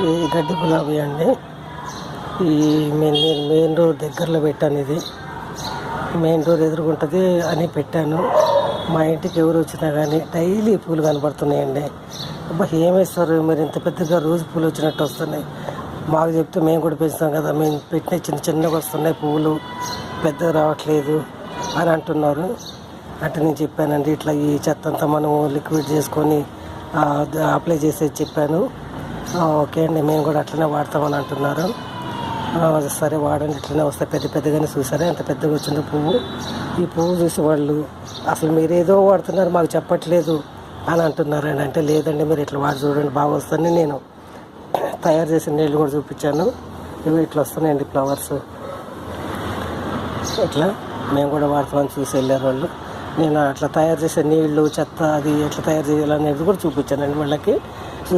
ఈ గడ్డి గులాబీ అండి. ఈ మెయిన్ రోడ్ దగ్గరలో పెట్టాను. ఇది మెయిన్ రోడ్ ఎదురుగుంటుంది అని పెట్టాను. మా ఇంటికి ఎవరు వచ్చినా కానీ డైలీ పూలు కనబడుతున్నాయండి. అబ్బా ఏమేస్తారు మీరు ఇంత పెద్దగా రోజు పూలు వచ్చినట్టు వస్తున్నాయి, మాకు చెప్తే మేము కూడా పెంచుతాం కదా, మేము పెట్టిన చిన్నగా వస్తున్నాయి పువ్వులు, పెద్దగా రావట్లేదు అని అంటున్నారు. అంటే నేను చెప్పానండి, ఇట్లా ఈ చెత్త అంతా మనము లిక్విడ్ చేసుకొని అప్లై చేసేది చెప్పాను. ఓకే అండి, మేము కూడా అట్లనే వాడతామని అంటున్నారు. సరే వాడండి, ఇట్లనే వస్తాయి పెద్ద పెద్దగానే. చూసారా ఎంత పెద్దగా వచ్చిందో పువ్వు. ఈ పువ్వు చూసి వాళ్ళు అసలు మీరేదో వాడుతున్నారు మాకు చెప్పట్లేదు అని అంటున్నారండి. అంటే లేదండి, మీరు ఇట్లా వాడి చూడండి బాగా వస్తుంది. నేను తయారు చేసిన నీళ్ళు కూడా చూపించాను. ఇవి ఇట్లా వస్తున్నాయండి ఫ్లవర్స్. ఇట్లా మేము కూడా వాడతామని చూసి వెళ్ళారు వాళ్ళు. నేను అట్లా తయారు చేసే నీళ్ళు చెత్త అది ఎట్లా తయారు చేయాలనేది కూడా చూపించానండి వాళ్ళకి.